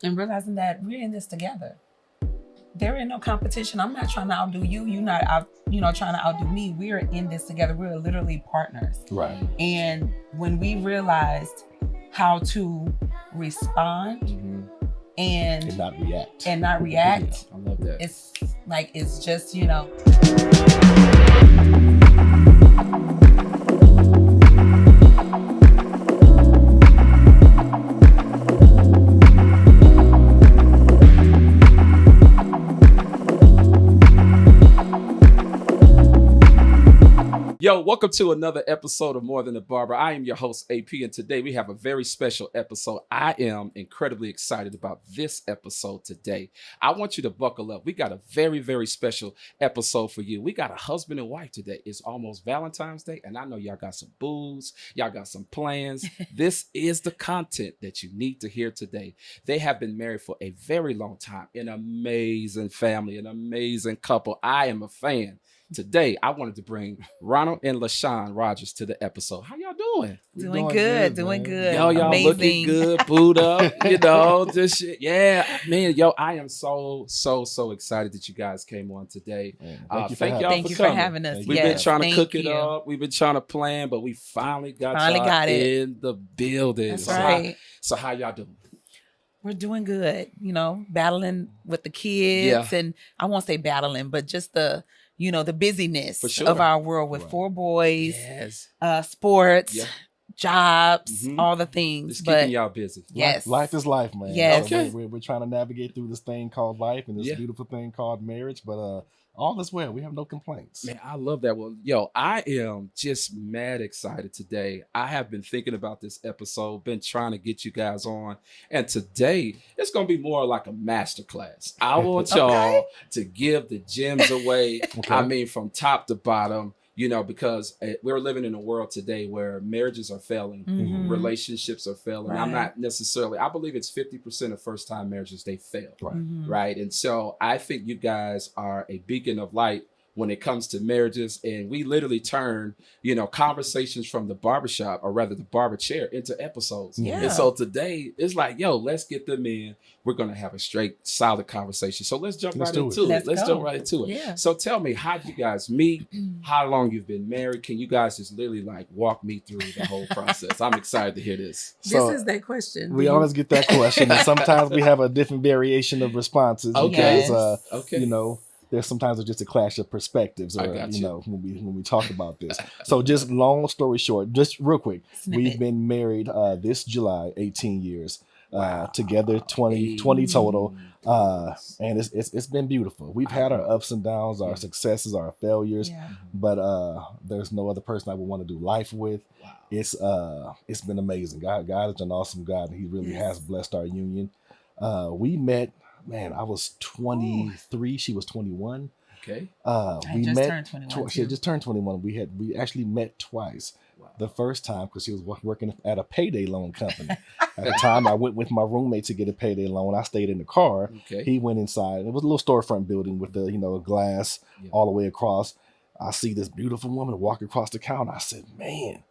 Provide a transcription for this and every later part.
And realizing that we're in this together. There ain't no competition. I'm not trying to outdo you. You're not out, trying to outdo me. We're in this together. We're literally partners. Right. And when we realized how to respond and not react. And not react. Yeah, I love that. It's just, Yo, welcome to another episode of More Than a Barber. I am your host, AP, and today we have a very special episode. I am incredibly excited about this episode today. I want you to buckle up. We got a very, very special episode for you. We got a husband and wife today. It's almost Valentine's Day, and I know y'all got some booze. Y'all got some plans. This is the content that you need to hear today. They have been married for a very long time. An amazing family, an amazing couple. I am a fan. Today, I wanted to bring Ronald and LaShawn Rogers to the episode. How y'all doing? Doing good. Yo, y'all amazing. Looking good, booed up, this shit. Yeah, man, I am so excited that you guys came on today. Thank you for having us. We've been trying to cook it up. We've been trying to plan, but we finally got it in the building. That's right. So how y'all doing? We're doing good, battling with the kids. And I won't say battling, but just the busyness of our world with 4 boys, sports, jobs, all the things. It's keeping y'all busy. Yes. Life is life, man. Yes. Okay. We're trying to navigate through this thing called life and this beautiful thing called marriage, but all is well. We have no complaints. Man, I love that one. I am just mad excited today. I have been thinking about this episode, been trying to get you guys on. And today, it's going to be more like a masterclass. I want y'all to give the gems away. I mean, from top to bottom. Because we're living in a world today where marriages are failing, relationships are failing. Right. I'm not necessarily, I believe it's 50% of first-time marriages, they fail, right? And so I think you guys are a beacon of light when it comes to marriages. And we literally turn, conversations from the barbershop, or rather the barber chair, into episodes. Yeah. And so today, it's like, let's get them in. We're going to have a straight, solid conversation. So let's jump right into it. Let's jump right into it. Yeah. So tell me, how did you guys meet? How long you've been married? Can you guys just literally walk me through the whole process? I'm excited to hear this. So, this is that question. We always get that question. And sometimes we have a different variation of responses. Because, there's sometimes just a clash of perspectives, or when we talk about this. So just long story short, just real quick, we've been married this July 18 years. Together 20 total, and it's been beautiful. We've had our ups and downs, our successes, our failures, but there's no other person I would want to do life with. It's been amazing. God is an awesome God, and He really has blessed our union. We met. Man, I was 23. She was 21. Okay. We turned 21. She had just turned 21. We actually met twice. Wow. The first time because she was working at a payday loan company. At the time, I went with my roommate to get a payday loan. I stayed in the car. Okay. He went inside. It was a little storefront building with the glass all the way across. I see this beautiful woman walk across the counter. I said, man.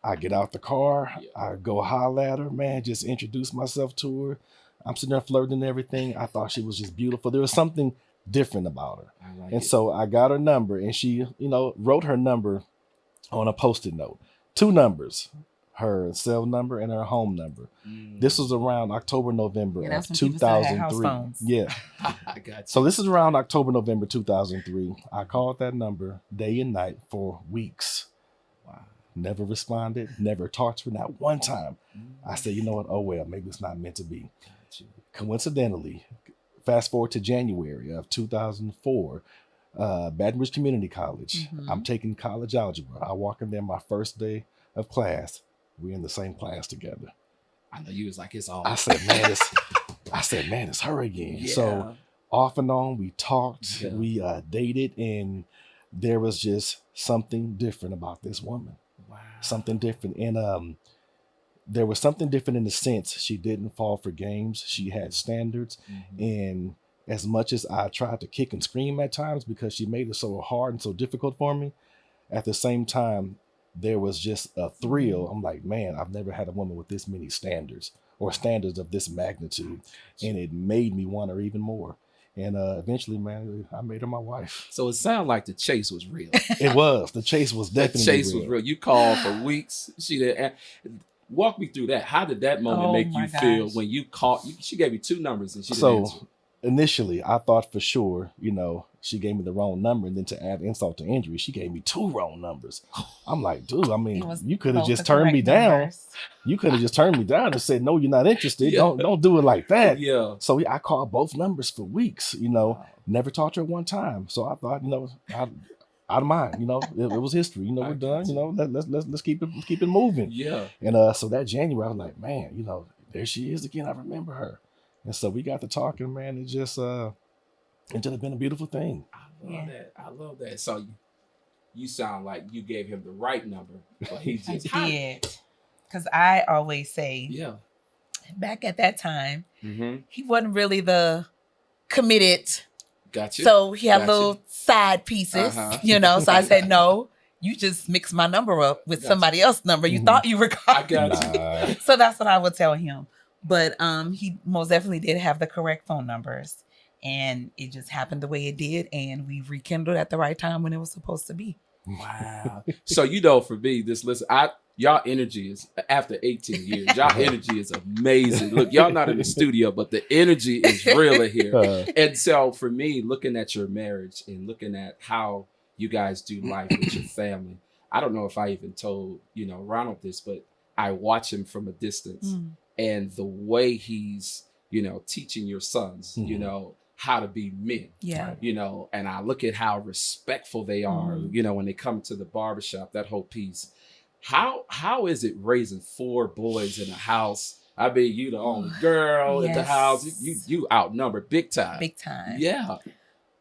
I get out the car. I go holler at her. Man, just introduce myself to her. I'm sitting there flirting and everything. I thought she was just beautiful. There was something different about her. So I got her number, and she, wrote her number on a Post-it note. 2 numbers, her cell number and her home number. This was around October, November of 2003. Yeah. I got you. So this is around October, November 2003. I called that number day and night for weeks. Wow. Never responded, never talked to her, not one time. I said, you know what? Oh, well, maybe it's not meant to be. Coincidentally, fast forward to January of 2004, Baton Rouge Community College. I'm taking college algebra. I walk in there my first day of class. We're in the same class together. I know you was like, it's all. I said, man, it's her again. Yeah. So off and on, we talked, we dated, and there was just something different about this woman. Wow. Something different. And there was something different in the sense she didn't fall for games. She had standards. And as much as I tried to kick and scream at times because she made it so hard and so difficult for me, at the same time, there was just a thrill. I'm like, man, I've never had a woman with this many standards or standards of this magnitude. And it made me want her even more. And eventually, man, I made her my wife. So it sounded like the chase was real. It was. The chase was definitely the chase was real. You called for weeks. She did. Walk me through that. How did that moment make you feel when you called? She gave you 2 numbers and she didn't answer. Initially, I thought for sure, she gave me the wrong number, and then to add insult to injury, she gave me 2 wrong numbers. I'm like, dude, I mean, you could have just turned me down. You could have just turned me down and said, no, you're not interested. Yeah. Don't do it like that. Yeah. So I called both numbers for weeks. Never talked to her one time. So I thought, out of mind. It was history. We're done. Let's keep it moving. Yeah. And so that January, I was like, man, there she is again. I remember her. And so we got to talking, man. It just been a beautiful thing. I love that. So you sound like you gave him the right number, but he just did. Because I always say, back at that time, he wasn't really the committed. Gotcha. So he had little side pieces, So I said, no, you just mixed my number up with somebody else's number. You thought you were calling. I got you. So that's what I would tell him. But he most definitely did have the correct phone numbers, and it just happened the way it did, and we rekindled at the right time when it was supposed to be. Wow. So for me, y'all energy is, after 18 years, y'all energy is amazing. Look, y'all not in the studio, but the energy is real here. And so for me, looking at your marriage and looking at how you guys do life with your family, I don't know if I even told Ronald this, but I watch him from a distance. And the way he's, teaching your sons, how to be men, and I look at how respectful they are, when they come to the barbershop, that whole piece. How is it raising 4 boys in a house? I mean, you the only girl in the house. You outnumbered big time. Big time. Yeah.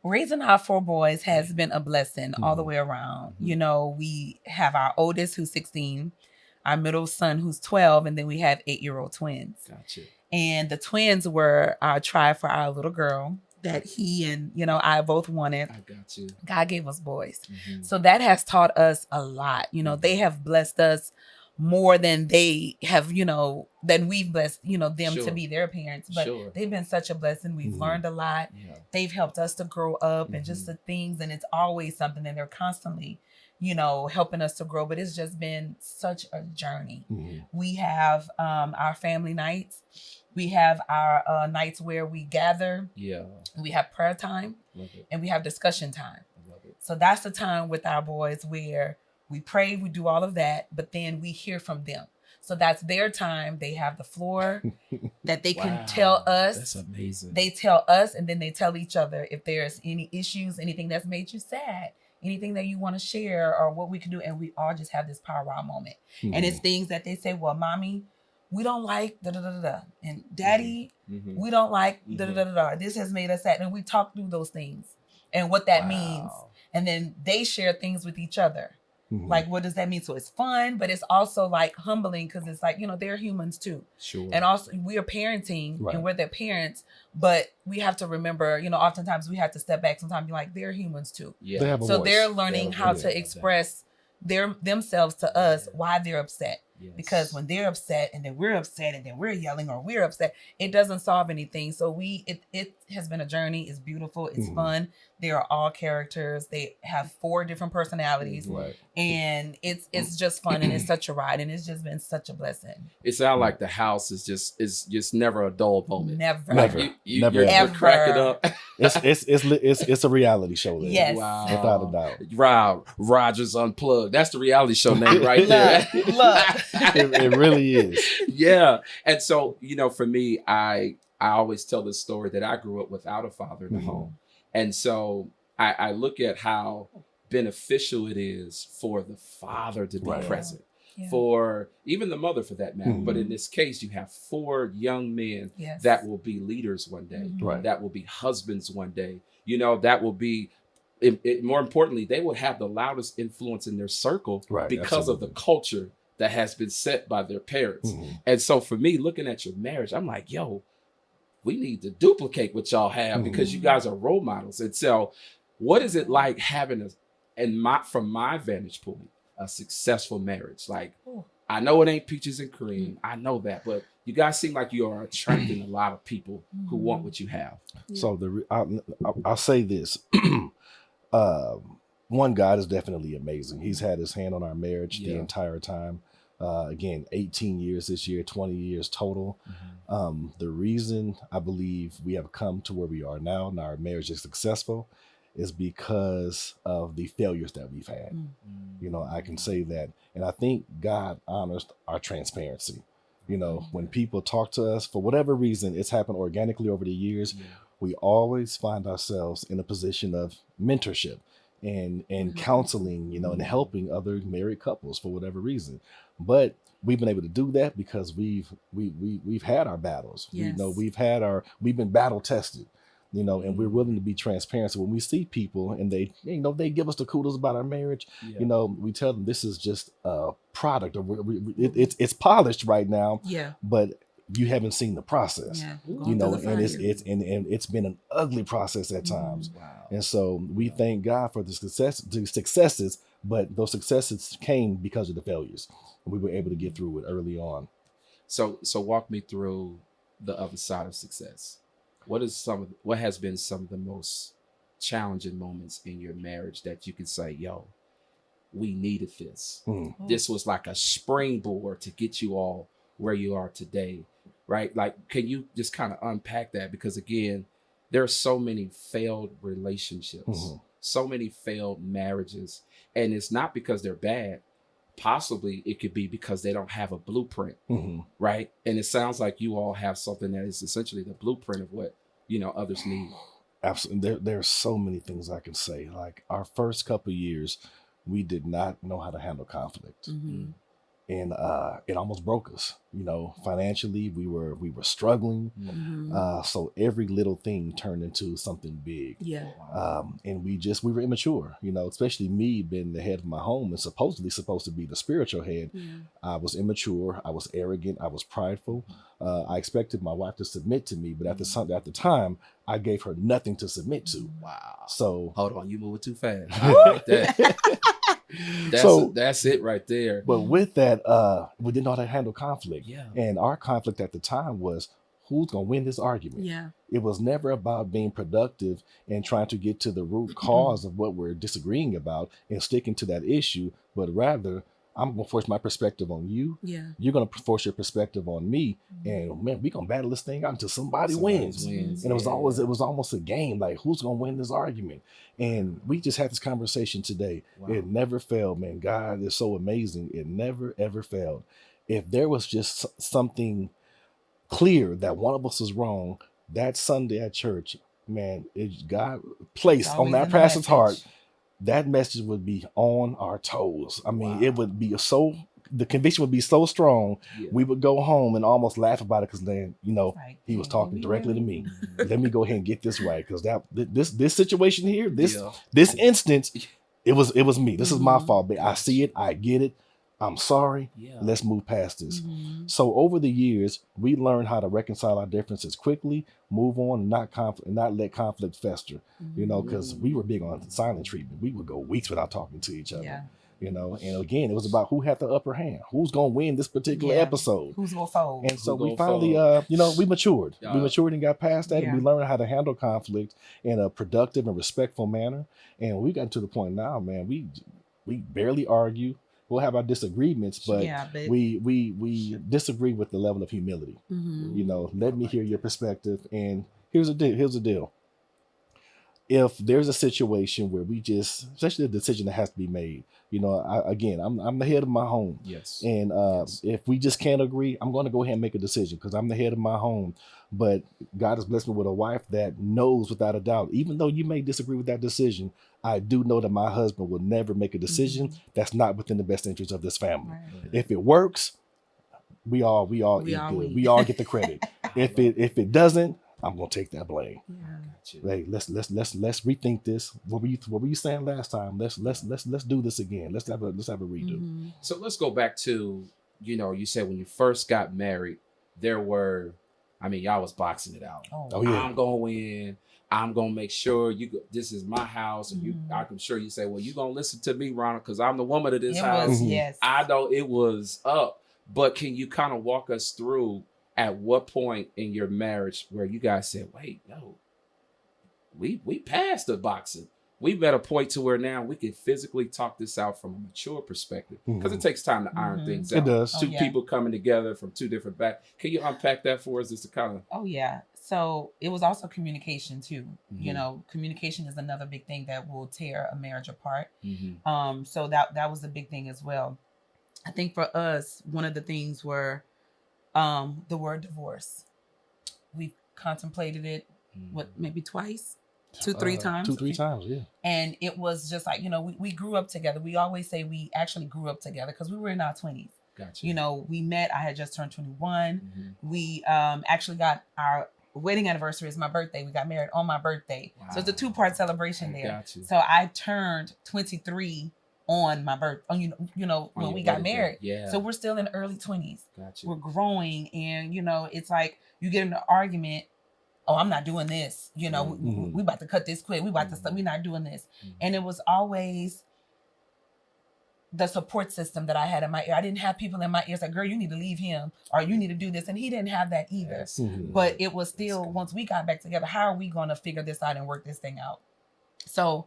Raising our 4 boys has been a blessing all the way around. We have our oldest who's 16. Our middle son who's 12, and then we have 8-year-old twins. Gotcha. And the twins were our try for our little girl that he and, I both wanted. I got you. God gave us boys. So that has taught us a lot. They have blessed us more than they have, than we've blessed, them to be their parents. But they've been such a blessing. We've learned a lot. Yeah. They've helped us to grow up and just the things. And it's always something, and they're constantly helping us to grow, but it's just been such a journey. We have our family nights. We have our nights where we gather. Yeah. We have prayer time. And we have discussion time. So that's the time with our boys where we pray, we do all of that, but then we hear from them. So that's their time. They have the floor that they can tell us. That's amazing. They tell us, and then they tell each other if there's any issues, anything that's made you sad, anything that you want to share, or what we can do. And we all just have this power wow moment. And it's things that they say, well, mommy, we don't like da-da-da-da-da. And daddy, we don't like da-da-da-da-da. This has made us sad. And we talk through those things and what that means. And then they share things with each other. Like, what does that mean? So it's fun, but it's also like humbling, because it's like, they're humans too. Sure. And also we are parenting and we're their parents, but we have to remember, oftentimes we have to step back sometimes and be like, they're humans too. Yeah. So they're learning how to express themselves to us, why they're upset. Yes. Because when they're upset and then we're upset and then we're yelling or we're upset, it doesn't solve anything. So it has been a journey. It's beautiful. It's fun. They are all characters. They have 4 different personalities, and it's just fun, and it's such a ride, and it's just been such a blessing. It sounds like the house is just never a dull moment. Never. Never. You're cracking up. It's a reality show. There. Yes. Wow. Without a doubt. Rogers Unplugged. That's the reality show name right there. Look. It really is. Yeah. And so, for me, I always tell this story that I grew up without a father in the home. And so I look at how beneficial it is for the father to be present, for even the mother for that matter. But in this case, you have 4 young men that will be leaders one day, that will be husbands one day, that will be, more importantly, they will have the loudest influence in their circle because of the culture that has been set by their parents. And so for me, looking at your marriage, I'm like, yo, we need to duplicate what y'all have because you guys are role models. And so what is it like having from my vantage point, a successful marriage? Like, I know it ain't peaches and cream. I know that, but you guys seem like you are attracting a lot of people who want what you have. So I'll say this. One, God is definitely amazing. He's had his hand on our marriage the entire time. Again, 18 years this year, 20 years total. The reason I believe we have come to where we are now and our marriage is successful is because of the failures that we've had. You know, I can say that. And I think God honors our transparency. You know, when people talk to us, for whatever reason, it's happened organically over the years. We always find ourselves in a position of mentorship and counseling, you know, and helping other married couples for whatever reason. But we've been able to do that because we've had our battles. You know, we've been battle tested, you know, and we're willing to be transparent. So when we see people and they, you know, they give us the kudos about our marriage, you know, we tell them this is just a product, or it's polished right now, but you haven't seen the process, you know, and it's been an ugly process at times. And so we thank God for the successes, but those successes came because of the failures. And we were able to get through it early on. So walk me through the other side of success. What has been some of the most challenging moments in your marriage that you can say, yo, we needed this. This was like a springboard to get you all where you are today, right? Like, can you just kind of unpack that? Because again, there are so many failed relationships, so many failed marriages, and it's not because they're bad. Possibly it could be because they don't have a blueprint, right? And it sounds like you all have something that is essentially the blueprint of what, you know, others need. Absolutely. There's so many things I can say. Like our first couple of years, we did not know how to handle conflict. And it almost broke us, you know, financially. We were struggling. So every little thing turned into something big. And we were immature, you know, especially me being the head of my home and supposedly supposed to be the spiritual head. I was immature. I was arrogant. I was prideful. I expected my wife to submit to me, but at the time, I gave her nothing to submit to. So hold on, you moving too fast. That's it right there. But with that, we didn't know how to handle conflict. And our conflict at the time was, who's going to win this argument? It was never about being productive and trying to get to the root cause of what we're disagreeing about and sticking to that issue, but rather, I'm going to force my perspective on you. You're going to force your perspective on me. And man, we're going to battle this thing out until somebody wins. And it was almost a game. Like, who's going to win this argument? And we just had this conversation today. It never failed, man. God is so amazing. It never, ever failed. If there was just something clear that one of us was wrong, that Sunday at church, man, God placed on that pastor's heart, that message would be on our toes. I mean, it would be the conviction would be so strong, we would go home and almost laugh about it because then, you know, he was talking directly to me. Let me go ahead and get this right, because this situation here, this instance, it was me. This is my fault, but I see it, I get it. I'm sorry. Let's move past this. So over the years, we learned how to reconcile our differences quickly, move on, and not let conflict fester. You know, because we were big on silent treatment. We would go weeks without talking to each other. You know, and again, it was about who had the upper hand, who's gonna win this particular episode, who's gonna fold. And so we finally, you know, we matured. We matured and got past that, and we learned how to handle conflict in a productive and respectful manner. And we got to the point now, man, we barely argue. We'll have our disagreements, but we disagree with the level of humility. You know, let me hear your perspective. And here's the deal. If there's a situation where especially a decision that has to be made, you know, I'm the head of my home. And if we just can't agree, I'm going to go ahead and make a decision because I'm the head of my home. But God has blessed me with a wife that knows without a doubt, even though you may disagree with that decision, I do know that my husband will never make a decision that's not within the best interest of this family. If it works, we all eat good. We all get the credit. If it doesn't, I'm gonna take that blame. Hey, let's rethink this. What were you saying last time? Let's do this again. Let's have a redo. So let's go back to, you know, you said when you first got married, y'all was boxing it out. I'm gonna win. I'm gonna make sure this is my house, and I'm sure you say, well, you gonna listen to me, Ronald, because I'm the woman of this house. I know it was up, but can you kind of walk us through at what point in your marriage where you guys said, wait, no, we passed the boxing. We've at a point to where now we can physically talk this out from a mature perspective, because it takes time to iron things out. It does. Two people coming together from two different back. Can you unpack that for us, just to kind of? Oh yeah. So it was also communication too. You know, communication is another big thing that will tear a marriage apart. So that was a big thing as well. I think for us, one of the things were the word divorce. We contemplated it, maybe twice? 2-3 times. 2-3 times, yeah. And it was just like, you know, we grew up together. We always say we actually grew up together because we were in our 20s. Gotcha. You know, we met, I had just turned 21. We actually got our wedding anniversary is my birthday. We got married on my birthday. Wow. So it's a 2-part celebration there. Gotcha. So I turned 23 on my birthday, you know, when we got married. Yeah. So we're still in the early 20s. Gotcha. We're growing, and, you know, it's like you get in an argument. Oh, I'm not doing this. You know, we about to cut this quick. We about to stop. We're not doing this. And it was always the support system that I had in my ear. I didn't have people in my ears like, girl, you need to leave him, or you need to do this. And he didn't have that either. But it was still, once we got back together, how are we going to figure this out and work this thing out? So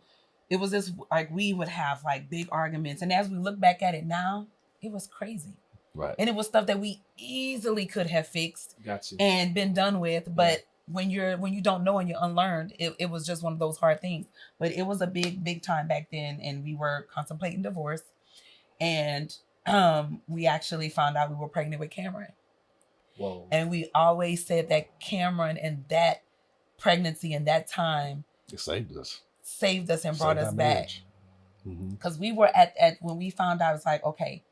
it was this, like, we would have like big arguments. And as we look back at it now, it was crazy. Right. And it was stuff that we easily could have fixed Gotcha. and been done with. But when you don't know and you're unlearned, it was just one of those hard things. But it was a big time back then, and we were contemplating divorce. And we actually found out we were pregnant with Cameron. Whoa. And we always said that Cameron and that pregnancy and that time, it saved us and brought us back. Because we were at when we found out, it's like, okay,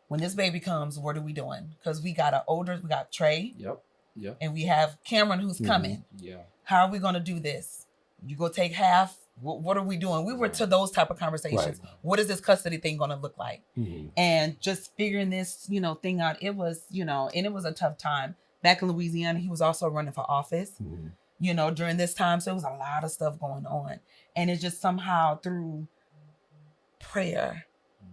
when this baby comes, what are we doing? Because we got we got Trey. Yep. And we have Cameron who's coming. Yeah. How are we going to do this? You go take half. What are we doing? We were to those type of conversations. Right. What is this custody thing going to look like? And just figuring this, you know, thing out. It was, you know, and it was a tough time. Back in Louisiana, he was also running for office, you know, during this time. So it was a lot of stuff going on. And it just somehow through prayer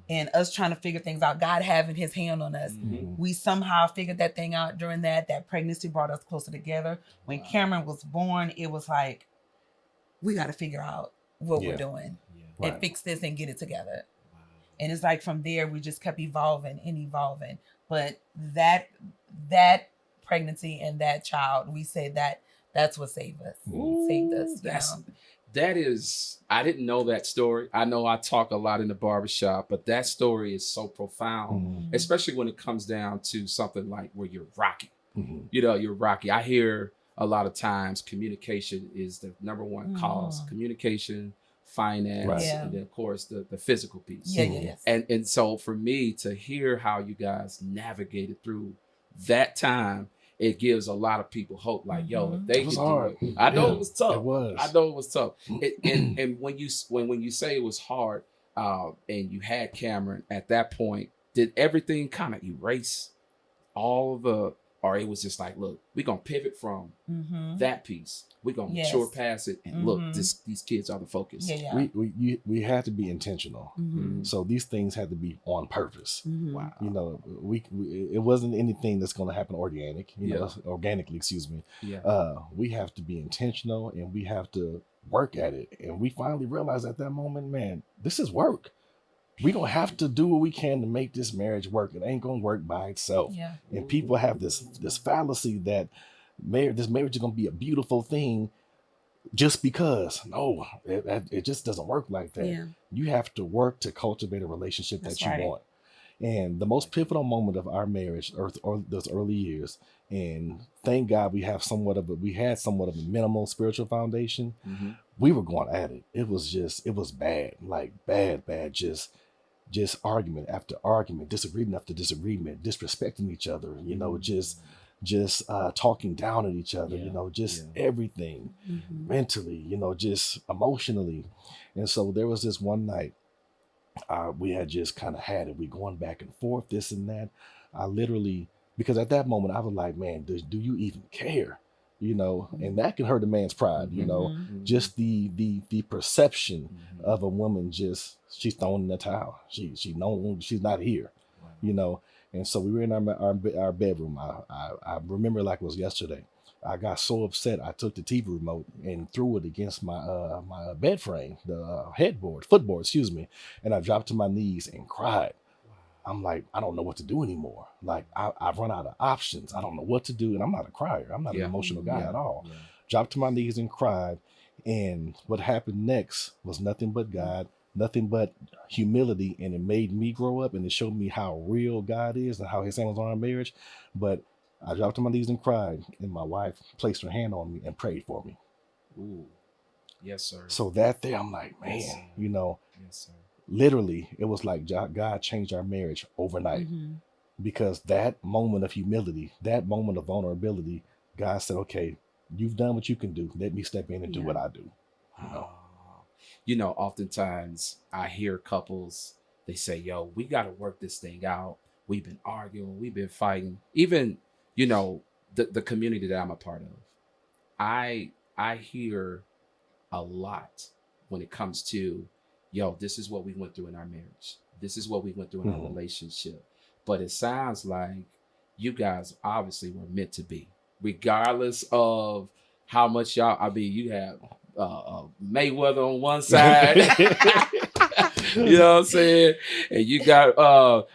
and us trying to figure things out, God having his hand on us, we somehow figured that thing out during that pregnancy brought us closer together. When Cameron was born, it was like, we got to figure out what we're doing and fix this and get it together. Wow. And it's like from there, we just kept evolving. But that pregnancy and that child, we say that's what saved us. Saved us. That is, I didn't know that story. I know I talk a lot in the barbershop, but that story is so profound, especially when it comes down to something like where you're rocky. You know, you're rocky. I hear a lot of times communication is the number one cause. Communication, finance, and then of course the physical piece. And so for me to hear how you guys navigated through that time, it gives a lot of people hope. Like, yo, if they could do it. I know it was tough. It was. I know it was tough. And when you say it was hard, and you had Cameron at that point, did everything kind of erase all the, or it was just like, look, we're gonna pivot from that piece. We're gonna mature past it, and look, these kids are the focus. We had to be intentional. So these things had to be on purpose. Wow. You know, it wasn't anything that's going to happen organically. Excuse me. We have to be intentional, and we have to work at it. And we finally realized at that moment, man, this is work. We don't have to do what we can to make this marriage work. It ain't gonna work by itself. And people have this fallacy that this marriage is gonna be a beautiful thing just because. No, it just doesn't work like that. You have to work to cultivate a relationship that you want. And the most pivotal moment of our marriage, or those early years, and thank God we had somewhat of a minimal spiritual foundation. We were going at it. It was bad, like bad, just argument after argument, disagreement after disagreement, disrespecting each other, you know, just talking down at each other, you know, just everything mentally, you know, just emotionally. And so there was this one night, we had just kind of had it. We going back and forth, this and that. I literally, because at that moment I was like, man, do you even care? You know, and that can hurt a man's pride, you know, just the perception of a woman, she's thrown in the towel. She knows she's not here, you know. And so we were in our bedroom. I remember like it was yesterday. I got so upset. I took the TV remote and threw it against my bed frame, the footboard, excuse me. And I dropped to my knees and cried. I'm like, I don't know what to do anymore. Like I've run out of options. I don't know what to do. And I'm not a crier. I'm not an emotional guy at all. Yeah. Dropped to my knees and cried. And what happened next was nothing but God, nothing but humility. And it made me grow up, and it showed me how real God is and how his hand was on our marriage. But I dropped to my knees and cried, and my wife placed her hand on me and prayed for me. Ooh. Yes, sir. So that day, I'm like, man, yes, yes, sir. Literally, it was like God changed our marriage overnight. Because that moment of humility, that moment of vulnerability, God said, okay, you've done what you can do. Let me step in and do what I do. Oftentimes I hear couples, they say, yo, we got to work this thing out. We've been arguing, we've been fighting. Even, the community that I'm a part of, I hear a lot when it comes to, yo, this is what we went through in our marriage. This is what we went through in our relationship. But it sounds like you guys obviously were meant to be, regardless of how much you have Mayweather on one side, you know what I'm saying? And you got,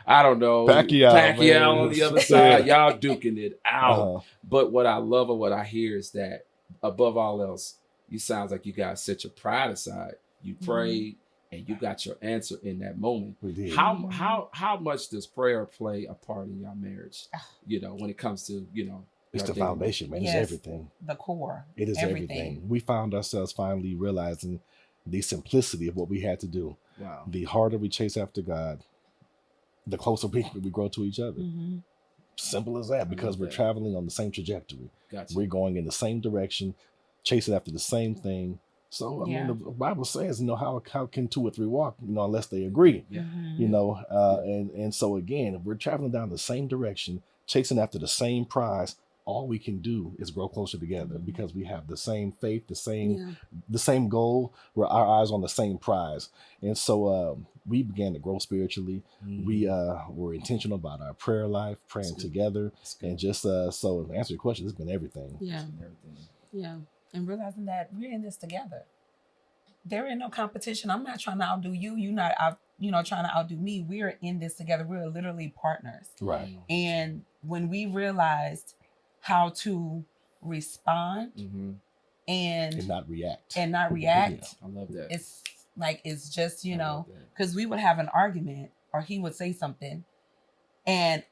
I don't know, Pacquiao on the other side. Y'all duking it out. But what I love and what I hear is that above all else, you sounds like you guys set your pride aside. You prayed and you got your answer in that moment. We did. How much does prayer play a part in your marriage? When it comes to, it's the foundation, man. It's everything. The core. It is everything. We found ourselves finally realizing the simplicity of what we had to do. Wow. The harder we chase after God, the closer we grow to each other. Simple as that, because we're traveling on the same trajectory. Gotcha. We're going in the same direction, chasing after the same thing. So, I mean, the Bible says, how can 2 or 3 walk, unless they agree, and so again, if we're traveling down the same direction, chasing after the same prize, all we can do is grow closer together because we have the same faith, the same goal. We're our eyes on the same prize. And so we began to grow spiritually. We were intentional about our prayer life, praying together, and just so to answer your question, it's been everything. Yeah. And realizing that we're in this together. There ain't no competition. I'm not trying to outdo you. You're not trying to outdo me. We're in this together. We're literally partners. Right. And when we realized how to respond and not react. I love that. It's just, because we would have an argument or he would say something and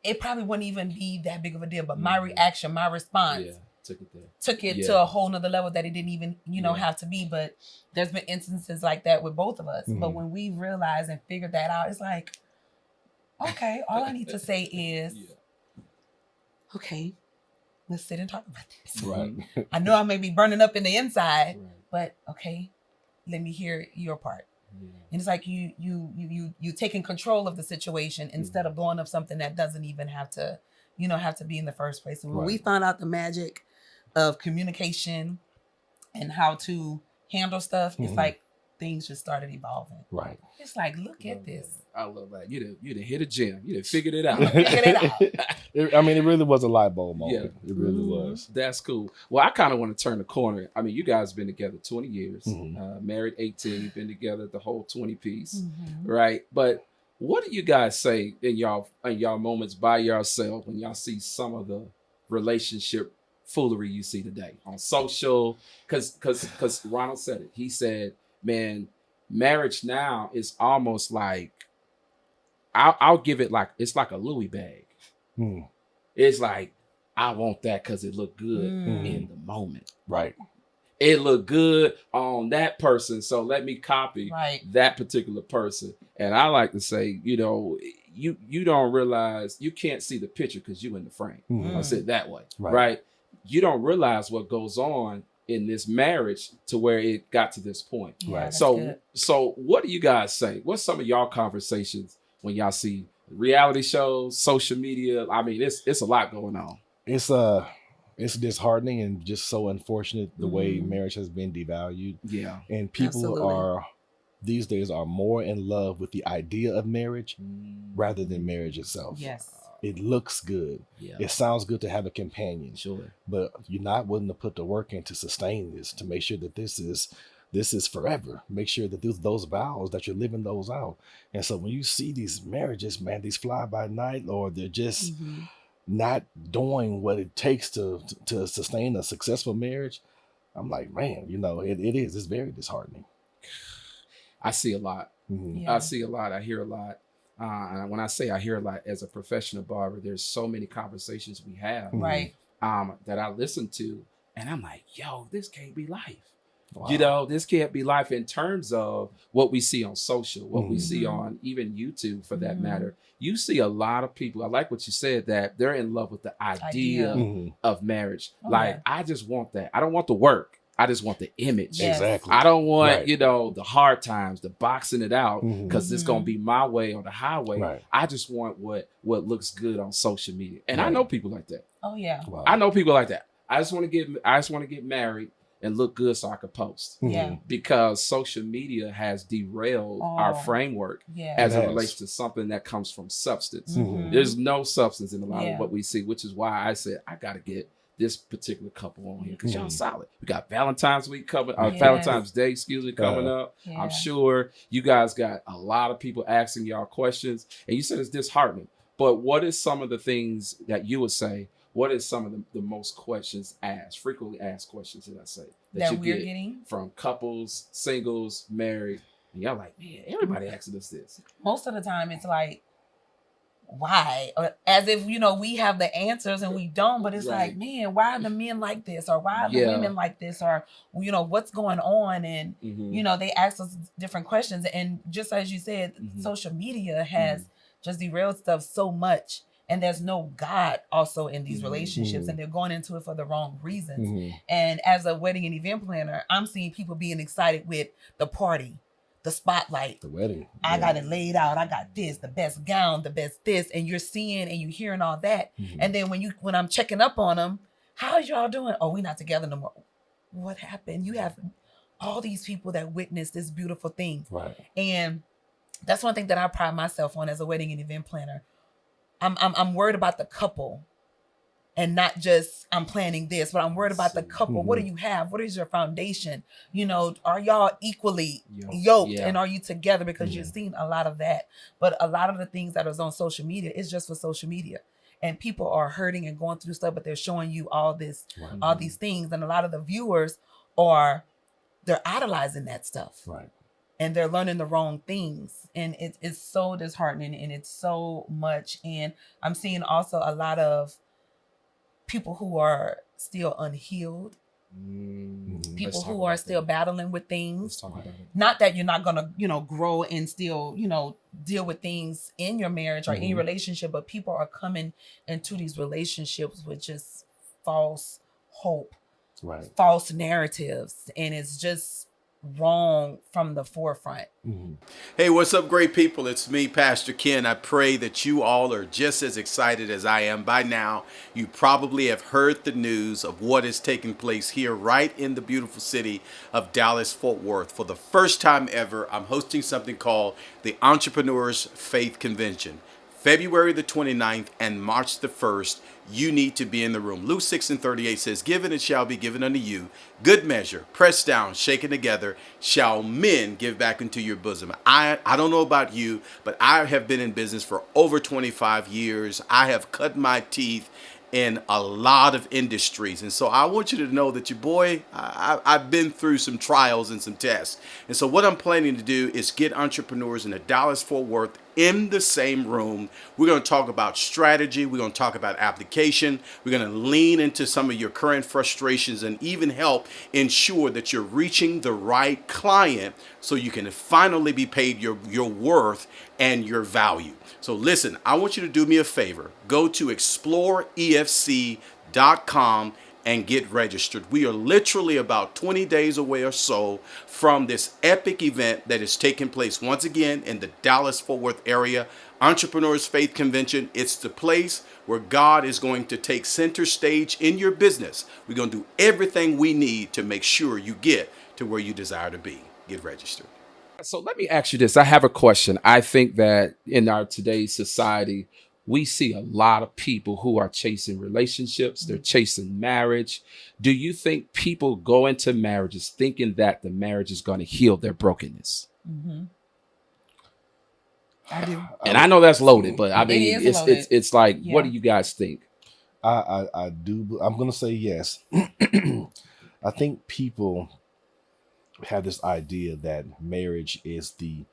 it probably wouldn't even be that big of a deal. But my reaction, my response took it to a whole nother level that it didn't even, have to be. But there's been instances like that with both of us. But when we realized and figured that out, it's like, okay, all I need to say is, okay, let's sit and talk about this. Right. I know I may be burning up in the inside, but okay, let me hear your part. And it's like you taking control of the situation instead of blowing up something that doesn't even have to be in the first place. And when we found out the magic of communication and how to handle stuff, it's like things just started evolving. Right. It's like, look at this. I love that. You done hit a gem. You done figured it out. It really was a light bulb moment. It really was. That's cool. Well, I kind of want to turn the corner. I mean, you guys have been together 20 years, married 18, been together the whole 20 piece, right? But what do you guys say in y'all moments by yourself when y'all see some of the relationship foolery you see today on social? Because Ronald said it. He said, man, marriage now is almost like, I'll give it like, it's like a Louis bag. It's like, I want that because it looked good in the moment. Right. It looked good on that person, so let me copy that particular person. And I like to say, you don't realize, you can't see the picture because you in the frame. I'll say it that way, right? You don't realize what goes on in this marriage to where it got to this point. Yeah, so what do you guys say? What's some of y'all conversations when y'all see reality shows, social media? I mean, it's a lot going on. It's disheartening and just so unfortunate the way marriage has been devalued. Yeah. And people are these days are more in love with the idea of marriage rather than marriage itself. Yes. It looks good. Yeah. It sounds good to have a companion. Sure. But you're not willing to put the work in to sustain this, to make sure that this is forever. Make sure that those vows, that you're living those out. And so when you see these marriages, man, these fly by night, or they're just not doing what it takes to sustain a successful marriage, I'm like, man, it's very disheartening. I see a lot. Yeah. I see a lot. I hear a lot. And when I say I hear a lot as a professional barber, there's so many conversations we have, right, that I listen to, and I'm like, yo, this can't be life. Wow. This can't be life in terms of what we see on social, what we see on even YouTube, for that matter. You see a lot of people, I like what you said, that they're in love with the idea of marriage. I just want that. I don't want the work. I just want the image. Yes. Exactly. I don't want, the hard times, the boxing it out, because it's going to be my way or the highway. Right. I just want what looks good on social media. And I know people like that. Oh yeah. Wow. I know people like that. I just want to get married and look good so I could post. Yeah. Because social media has derailed our framework as it relates to something that comes from substance. There's no substance in a lot of what we see, which is why I said I got to get this particular couple on here, because y'all solid. We got Valentine's Week coming, Valentine's Day, coming up. Yeah. I'm sure you guys got a lot of people asking y'all questions, and you said it's disheartening. But what is some of the things that you would say? What is some of the most frequently asked questions that I say that we're getting from couples, singles, married? And y'all like, man, everybody asking us this. Most of the time, it's like, why? Or as if we have the answers and we don't, but it's like, man, why are the men like this, or why are the women like this, or what's going on? And they ask us different questions, and just as you said, social media has just derailed stuff so much, and there's no God also in these relationships, and they're going into it for the wrong reasons. And as a wedding and event planner, I'm seeing people being excited with the party, the spotlight, the wedding. I got it laid out. I got this, the best gown, the best this, and you're seeing and you're hearing all that. And then when I'm checking up on them, how's y'all doing? Oh, we're not together no more. What happened? You have all these people that witnessed this beautiful thing, right? And that's one thing that I pride myself on as a wedding and event planner. I'm worried about the couple. And not just I'm planning this, but I'm worried about the couple. What do you have? What is your foundation? Are y'all equally yoked? And are you together? Because you're seeing a lot of that. But a lot of the things that is on social media is just for social media. And people are hurting and going through stuff, but they're showing you all this, all these things. And a lot of the viewers they're idolizing that stuff. Right. And they're learning the wrong things. And it's so disheartening, and it's so much. And I'm seeing also a lot of people who are still unhealed, people who are still battling with things. Not that you're not gonna, grow and still, deal with things in your marriage or in your relationship, but people are coming into these relationships with just false hope, false narratives, and it's just wrong from the forefront. Hey, what's up, great people? It's me, Pastor Ken. I pray that you all are just as excited as I am. By now, you probably have heard the news of what is taking place here right in the beautiful city of Dallas-Fort Worth. For the first time ever, I'm hosting something called the Entrepreneurs Faith Convention. February the 29th and March the 1st, you need to be in the room. Luke 6:38 says, "Give and it shall be given unto you. Good measure, pressed down, shaken together, shall men give back into your bosom." I don't know about you, but I have been in business for over 25 years. I have cut my teeth in a lot of industries. And so I want you to know that your boy, I've been through some trials and some tests. And so what I'm planning to do is get entrepreneurs in the Dallas-Fort Worth in the same room. We're going to talk about strategy. We're going to talk about application. We're going to lean into some of your current frustrations and even help ensure that you're reaching the right client so you can finally be paid your worth and your value. So listen, I want you to do me a favor. Go to exploreefc.com and get registered. We are literally about 20 days away or so from this epic event that is taking place once again in the Dallas-Fort Worth area. Entrepreneurs Faith Convention. It's the place where God is going to take center stage in your business. We're going to do everything we need to make sure you get to where you desire to be. Get registered. So let me ask you this. I have a question. I think that in our today's society, we see a lot of people who are chasing relationships. They're chasing marriage. Do you think people go into marriages thinking that the marriage is going to heal their brokenness? Mm-hmm. I do. And I know that's loaded, but I mean, it's like, what do you guys think? I do. I'm going to say yes. I think people have this idea that marriage is the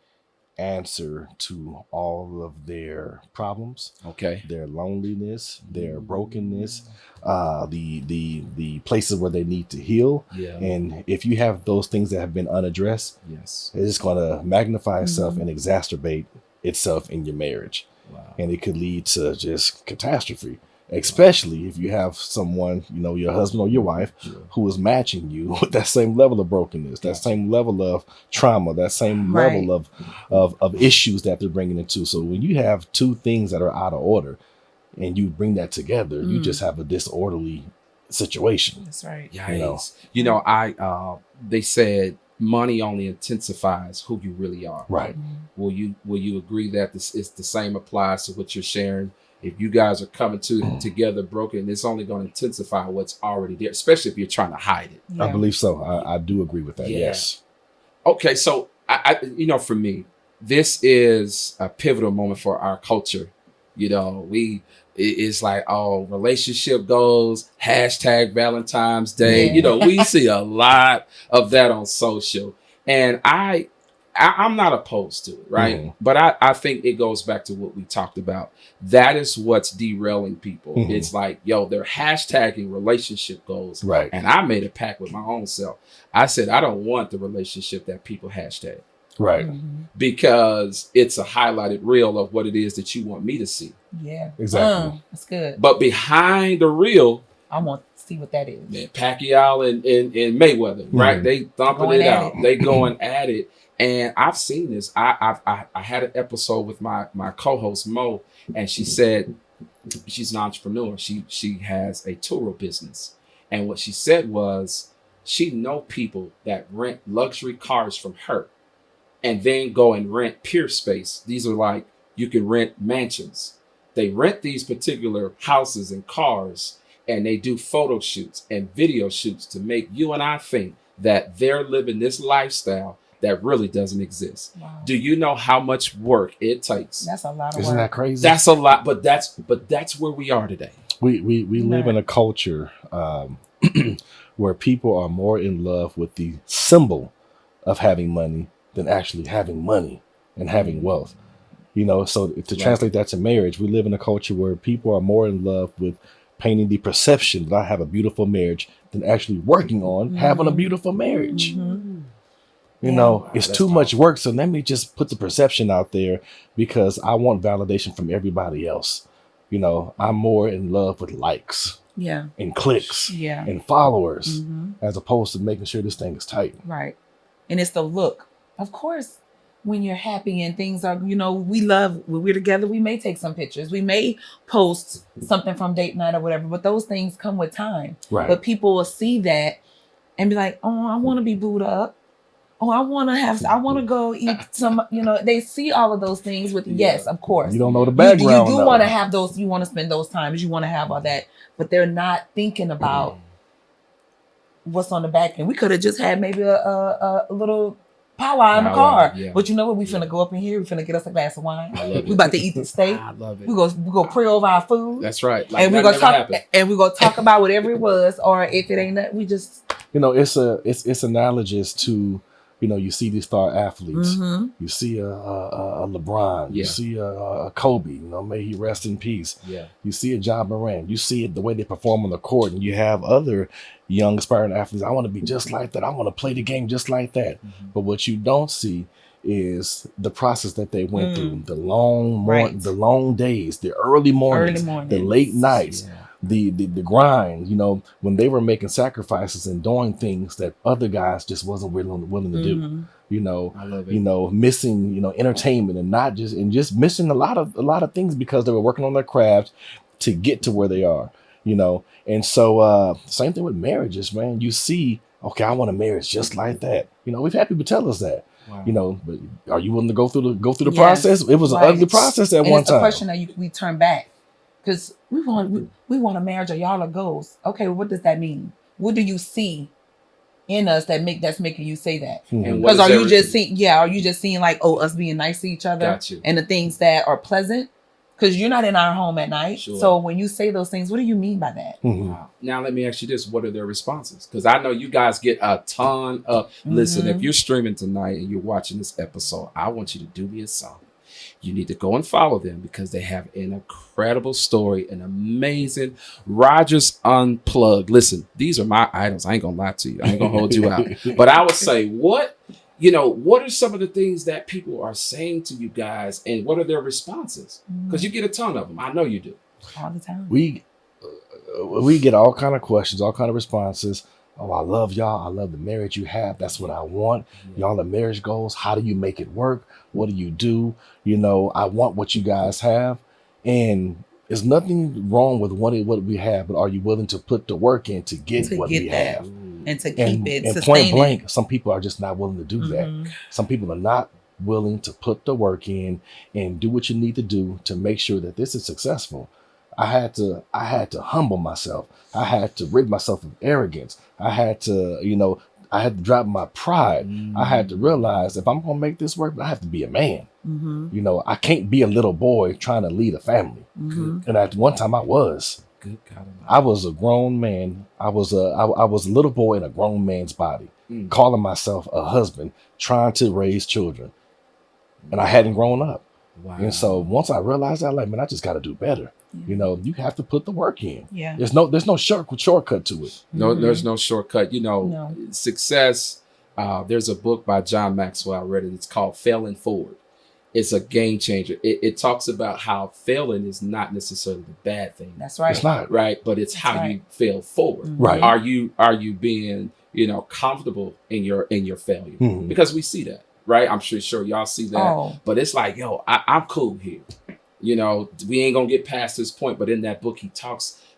answer to all of their problems. Okay. Their loneliness, their brokenness, the places where they need to heal. Yeah. And if you have those things that have been unaddressed, yes, it's going to magnify itself and exacerbate itself in your marriage. Wow. And it could lead to just catastrophe. Especially if you have someone, your husband or your wife, who is matching you with that same level of brokenness, that same level of trauma, that same level of issues that they're bringing into. So when you have two things that are out of order and you bring that together, you just have a disorderly situation. That's right. Yeah. They said money only intensifies who you really are. Right. Will you agree that this is the same applies to what you're sharing? If you guys are coming together broken, it's only going to intensify what's already there, especially if you're trying to hide it. Yeah. I believe so. I do agree with that. Yeah. Yes. Okay. So for me, this is a pivotal moment for our culture. It's like, relationship goals, hashtag Valentine's Day. Yeah. We see a lot of that on social, and I'm not opposed to it, right? Mm-hmm. But I think it goes back to what we talked about. That is what's derailing people. Mm-hmm. It's like, they're hashtagging relationship goals. Right. And I made a pact with my own self. I said, I don't want the relationship that people hashtag. Right. Mm-hmm. Because it's a highlighted reel of what it is that you want me to see. Yeah. Exactly. That's good. But behind the reel, I want to see what that is. Man, Pacquiao and Mayweather, mm-hmm. right? They thumping it out. They going at it. And I've seen this. I had an episode with my co-host Mo, and she said she's an entrepreneur. She has a tour business, and what she said was she know people that rent luxury cars from her, and then go and rent peer space. These are like, you can rent mansions. They rent these particular houses and cars, and they do photo shoots and video shoots to make you and I think that they're living this lifestyle that really doesn't exist. Wow. Do you know how much work it takes? That's a lot of work. Isn't that crazy? That's a lot, but that's where we are today. We live in a culture where people are more in love with the symbol of having money than actually having money and having wealth. So to translate that to marriage, we live in a culture where people are more in love with painting the perception that I have a beautiful marriage than actually working on having a beautiful marriage. Mm-hmm. It's too much work. So let me just put the perception out there because I want validation from everybody else. I'm more in love with likes and clicks and followers as opposed to making sure this thing is tight. Right. And it's the look. Of course, when you're happy and things are, we love, when we're together, we may take some pictures. We may post something from date night or whatever, but those things come with time. Right. But people will see that and be like, oh, I want to be booed up. Oh, I want to go eat some, they see all of those things with, yes, of course. You don't know the background. You do want to have those, you want to spend those times, you want to have all that, but they're not thinking about what's on the back end. We could have just had maybe a little powwow in the car. Yeah. But you know what? We finna go up in here, we finna get us a glass of wine. We about to eat the steak. I love it. We go pray over our food. That's right. And we're gonna talk about whatever it was, or if it ain't that, we just it's analogous to you see these star athletes. Mm-hmm. You see a LeBron. You see a Kobe. May he rest in peace. Yeah. You see a Jormoree. You see it the way they perform on the court, and you have other young aspiring athletes. I want to be just like that. I want to play the game just like that. Mm-hmm. But what you don't see is the process that they went through. The long days, the early mornings, the late nights. Yeah. The grind, when they were making sacrifices and doing things that other guys just wasn't willing to do. I love it. Missing, entertainment and just missing a lot of things because they were working on their craft to get to where they are. you know. And so same thing with marriages, man. You see, okay, I want a marriage just like that. You know, we've had people tell us that. Wow. You know, but are you willing to go through the process? It was an ugly process at one time. It's a question that we turn back, because we want a marriage, or y'all are goals. Okay, well, what does that mean? What do you see in us that's making you say that? Because are you just seeing like, oh, us being nice to each other and the things that are pleasant? Because you're not in our home at night. Sure. So when you say those things, what do you mean by that? Wow. Now let me ask you this: what are their responses? Because I know you guys get a ton of. Listen, if you're streaming tonight and you're watching this episode, I want you to do me a solid. You need to go and follow them, because they have an incredible story, an amazing Rogers Unplugged. Listen, these are my idols. I ain't gonna lie to you. I ain't gonna hold you out. But I would say, what are some of the things that people are saying to you guys, and what are their responses? Because you get a ton of them. I know you do. All the time. We get all kind of questions, all kind of responses. Oh, I love y'all. I love the marriage you have. That's what I want. Y'all are marriage goals. How do you make it work? What do you do? You know, I want what you guys have. And there's nothing wrong with wanting what we have, but are you willing to put the work in to get what we have? And to keep it, and point blank, some people are just not willing to do that. Some people are not willing to put the work in and do what you need to do to make sure that this is successful. I had to humble myself. I had to rid myself of arrogance. I had to drop my pride. I had to realize, if I'm going to make this work, I have to be a man. You know, I can't be a little boy trying to lead a family. And at one time I was. Good God. I was a grown man. I was a little boy in a grown man's body, calling myself a husband, trying to raise children. And I hadn't grown up. Wow. And so once I realized that, like, man, I just got to do better. You know, you have to put the work in. Yeah. There's no shortcut to it. No, there's no shortcut. You know, success. There's a book by John Maxwell. I read it. It's called Failing Forward. It's a game changer. It talks about how failing is not necessarily the bad thing. That's right. It's not. Right. But it's how you fail forward. Right. Are you being, comfortable in your failure? Because we see that. Right. I'm sure y'all see that. But it's like, yo, I'm cool here. We ain't going to get past this point. But in that book,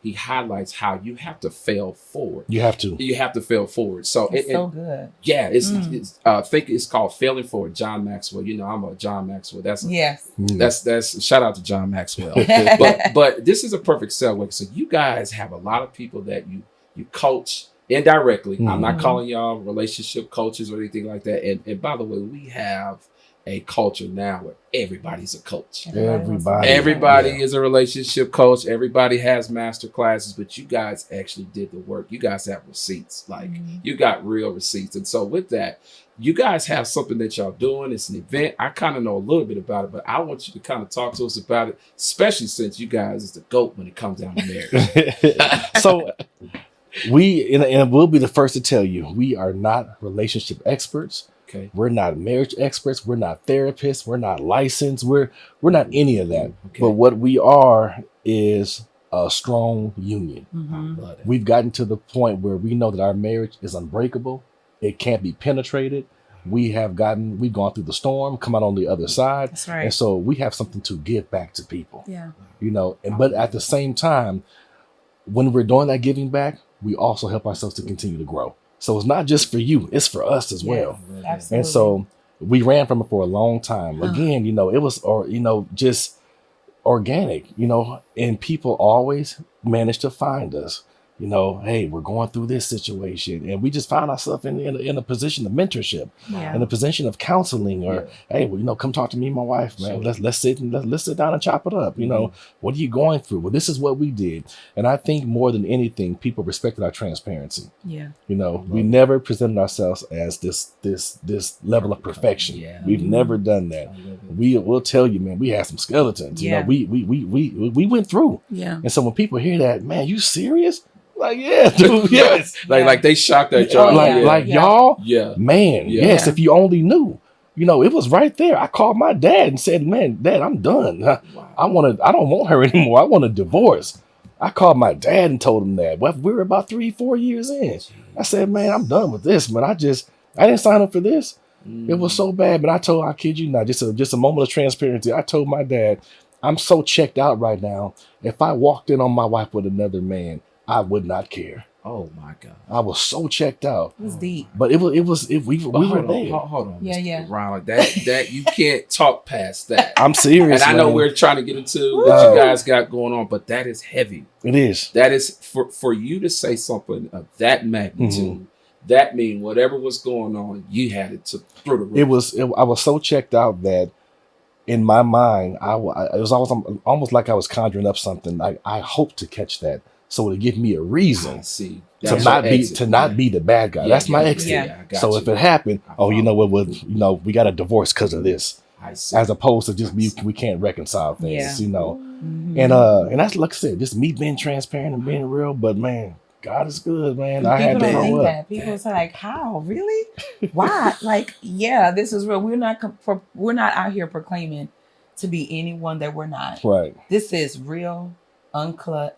he highlights how you have to fail forward. You have to fail forward. So it's so good. Yeah. I think it's called Failing Forward. John Maxwell. I'm a John Maxwell. That's shout out to John Maxwell. but this is a perfect segue. So you guys have a lot of people that you coach indirectly. I'm not calling y'all relationship coaches or anything like that. And by the way, we have a culture now where everybody's a coach. Everybody is a relationship coach. Everybody has master classes, but you guys actually did the work. You guys have receipts. Like you got real receipts. And so with that, you guys have something that y'all doing. It's an event. I kind of know a little bit about it, but I want you to kind of talk to us about it, especially since you guys is the GOAT when it comes down to marriage. So and we'll be the first to tell you, we are not relationship experts. Okay. We're not marriage experts. We're not therapists. We're not licensed. We're not any of that. Okay. But what we are is a strong union. We've gotten to the point where we know that our marriage is unbreakable. It can't be penetrated. We've gone through the storm, come out on the other side. That's right. And so we have something to give back to people. Yeah. But at the same time, when we're doing that giving back, we also help ourselves to continue to grow. So it's not just for you, it's for us as well. Absolutely. And so we ran from it for a long time. Again, it was, just organic, and people always managed to find us. Hey, we're going through this situation, and we just found ourselves in a position of mentorship, in a position of counseling, or hey, come talk to me and my wife, man. Sure. Let's sit down and chop it up. What are you going through? Well, this is what we did, and I think more than anything, people respected our transparency. Yeah, we never presented ourselves as this level of perfection. Yeah. We've never done that. We'll tell you, man, we had some skeletons. Yeah. We went through. Yeah, and so when people hear that, man, you serious? Like, yeah, dude, yes. Like they shocked at y'all. Y'all, man, yes, if you only knew. It was right there. I called my dad and said, man, Dad, I'm done. Wow. I don't want her anymore. I want a divorce. I called my dad and told him that. Well, we were about 3-4 years in. I said, man, I'm done with this, man. I didn't sign up for this. It was so bad, but I kid you not, just a moment of transparency. I told my dad, I'm so checked out right now. If I walked in on my wife with another man, I would not care. Oh my God! I was so checked out. It was deep, but we were there. Hold on, yeah, Mr. yeah. Ronald, that you can't talk past that. I'm serious, and I know man. we're trying to get into what you guys got going on, but that is heavy. It is. That is for you to say something of that magnitude. That means whatever was going on, you had it to through the roof. I was so checked out that in my mind, it was almost like I was conjuring up something. I hope to catch that, so to give me a reason to not be the bad guy. That's my exit. So if it happened, you know what? We got a divorce because of this, as opposed to just we can't reconcile things. You know, and that's like I said, just me being transparent and being real. But man, God is good, man. I had to grow up. People say like, how? Really? Why? Like, yeah, this is real. We're not out here proclaiming to be anyone that we're not. Right. This is real, uncut,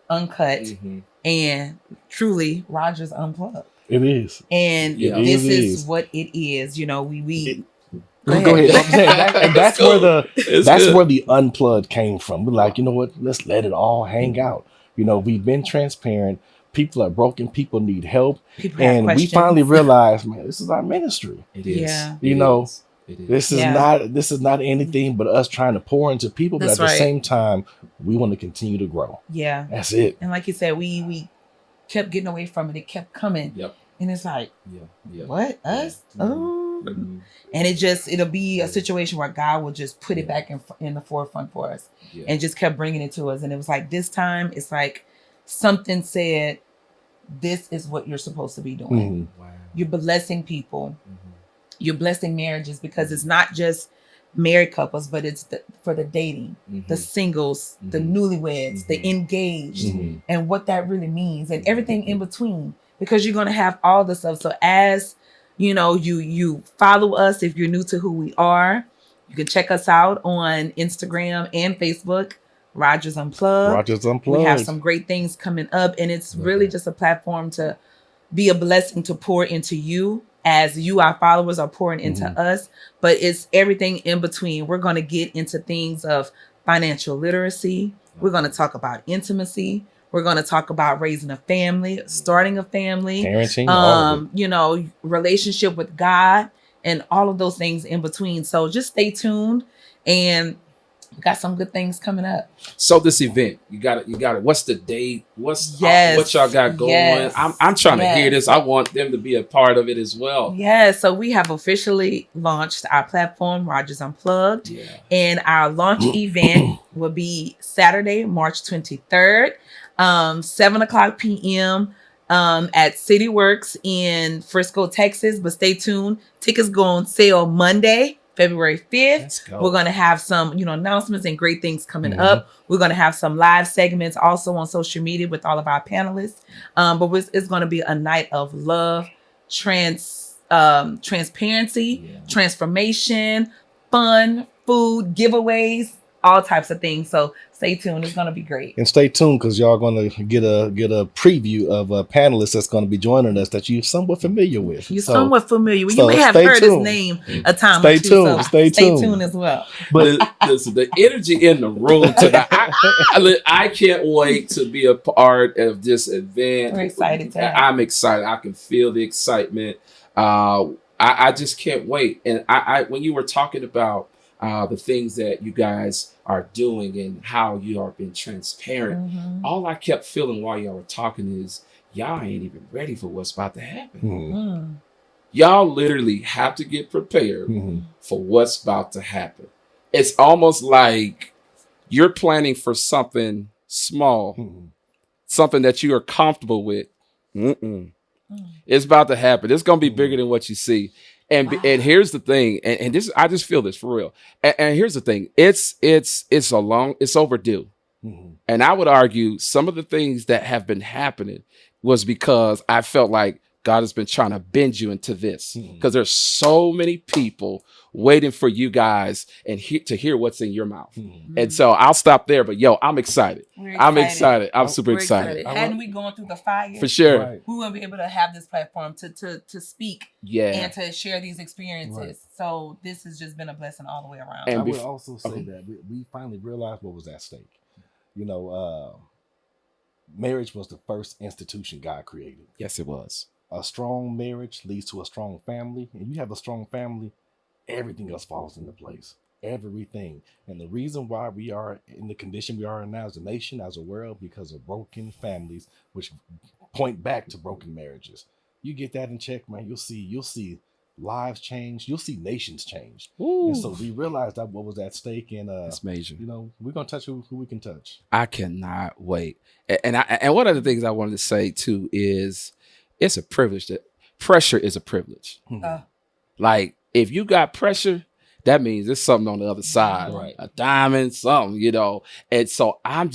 and truly Rogers Unplugged. It is. And this is what it is. You know, we Go ahead. And that's where the unplugged came from. We're like, you know what? Let's let it all hang out. You know, we've been transparent. People are broken. People need help. And we finally realized, man, this is our ministry. It is. Yeah. You know, this is not anything but us trying to pour into people. But at the same time, we want to continue to grow. Yeah. That's it. And like you said, we kept getting away from it. It kept coming. Yep. And it's like, what? Us? Oh. And it'll be a situation where God will just put it back in the forefront for us and just kept bringing it to us. And it was like, this time it's like something said, this is what you're supposed to be doing. Wow. You're blessing people. You're blessing marriages, because it's not just married couples, but it's for the dating, the singles, the newlyweds, the engaged, and what that really means, and everything in between, because you're going to have all the stuff. So as you know, you follow us. If you're new to who we are, you can check us out on Instagram and Facebook, Rogers Unplugged. We have some great things coming up, and it's really just a platform to be a blessing, to pour into you as you, our followers, are pouring into us. But it's everything in between. We're going to get into things of financial literacy. We're going to talk about intimacy. We're going to talk about raising a family, starting a family, parenting, you know, relationship with God, and all of those things in between. So just stay tuned, and we got some good things coming up. So this event, you got it. What's the date? What y'all got going? I'm trying to hear this. I want them to be a part of it as well. Yeah. So we have officially launched our platform, Rogers Unplugged, and our launch event will be Saturday, March 23rd, 7:00 p.m. At City Works in Frisco, Texas. But stay tuned. Tickets go on sale Monday, February 5th. We're going to have some, announcements and great things coming up. We're going to have some live segments also on social media with all of our panelists. But it's going to be a night of love, transparency, transformation, fun, food, giveaways, all types of things. So stay tuned. It's going to be great. And stay tuned, because y'all going to get a preview of a panelist that's going to be joining us that you're somewhat familiar with. You may have heard his name a time or two. Stay tuned as well. But listen, the energy in the room tonight, I can't wait to be a part of this event. We're excited. I'm excited. I can feel the excitement. I just can't wait. And I when you were talking about the things that you guys are doing and how you are being transparent, all I kept feeling while y'all were talking is y'all ain't even ready for what's about to happen. Y'all literally have to get prepared for what's about to happen. It's almost like you're planning for something small, something that you are comfortable with. It's about to happen. It's going to be bigger than what you see. And here's the thing, and this, I just feel this for real. And here's the thing, it's overdue. And I would argue some of the things that have been happening was because I felt like God has been trying to bend you into this, because there's so many people waiting for you guys and to hear what's in your mouth. And so I'll stop there. But yo, I'm excited. I'm excited. I'm super excited. Hadn't we gone through the fire? For sure. We wouldn't be able to have this platform to speak and to share these experiences. Right. So this has just been a blessing all the way around. And I would also say that we finally realized what was at stake. You know, marriage was the first institution God created. Yes, it was. A strong marriage leads to a strong family. And you have a strong family, everything else falls into place. Everything. And the reason why we are in the condition we are in now as a nation, as a world, because of broken families, which point back to broken marriages. You get that in check, man, you'll see lives change. You'll see nations change. Ooh. And so we realized that what was at stake, and it's major. You know, we're gonna touch who we can touch. I cannot wait. And one of the things I wanted to say too is it's a privilege. That pressure is a privilege. Like if you got pressure, that means there's something on the other side, right? A diamond, something, you know. And so I am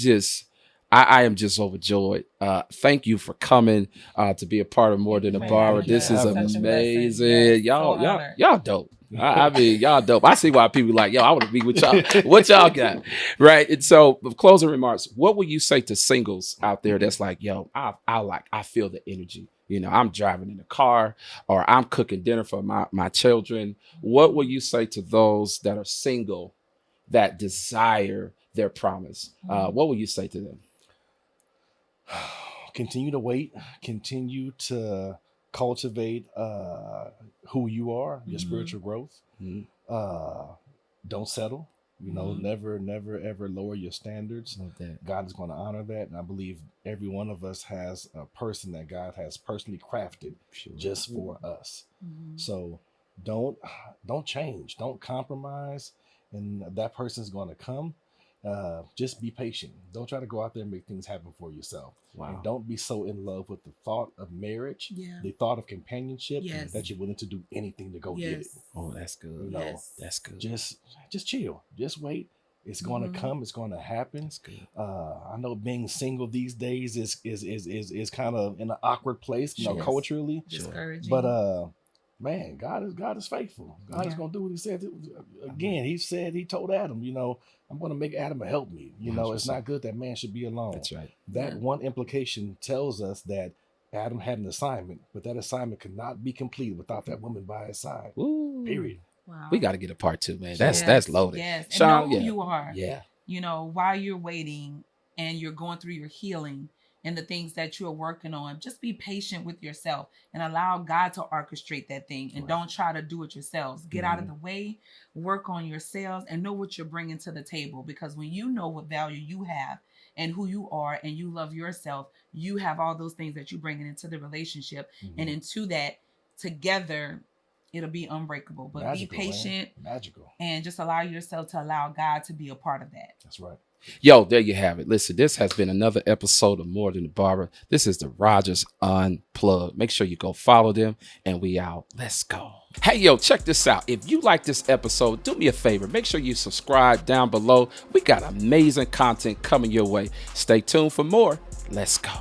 just overjoyed. Thank you for coming to be a part of More Than a Bar. This is amazing. Y'all dope. I mean, y'all dope. I see why people like, yo, I want to be with y'all. What y'all got? Right. And so closing remarks, what would you say to singles out there that's like, yo, I feel the energy. You know, I'm driving in the car or I'm cooking dinner for my children. What will you say to those that are single that desire their promise? What will you say to them? Continue to wait. Continue to cultivate who you are, your spiritual growth. Don't settle. You know, never, ever lower your standards. God is going to honor that. And I believe every one of us has a person that God has personally crafted just for us. So don't change. Don't compromise. And that person's going to come. Just be patient. Don't try to go out there and make things happen for yourself. Wow. And don't be so in love with the thought of marriage, the thought of companionship, that you're willing to do anything to go get it. Oh, that's good. You know, that's good. Just chill. Just wait. It's going to come. It's going to happen. That's good. I know being single these days is kind of in an awkward place, you know, culturally. Discouraging. But man, God is faithful. God is going to do what He said. Again, He told Adam, you know, I'm going to make Adam a helpmeet. You know, it's not good that man should be alone. That's right. That one implication tells us that Adam had an assignment, but that assignment could not be complete without that woman by his side. Ooh. Period. Wow. We got to get a part 2, man. That's loaded. Yes. Sean, and know who you are. Yeah. You know, while you're waiting and you're going through your healing and the things that you're working on, just be patient with yourself and allow God to orchestrate that thing, and don't try to do it yourselves. Get out of the way, work on yourselves, and know what you're bringing to the table, because when you know what value you have and who you are and you love yourself, you have all those things that you're bringing into the relationship, and into that together, it'll be unbreakable. But magical, be patient, and just allow yourself to allow God to be a part of that. That's right. Yo, there you have it. Listen, this has been another episode of More Than a Barber. This is the Rogers Unplugged. Make sure you go follow them, and we out. Let's go. Hey, yo, check this out. If you like this episode, do me a favor. Make sure you subscribe down below. We got amazing content coming your way. Stay tuned for more. Let's go.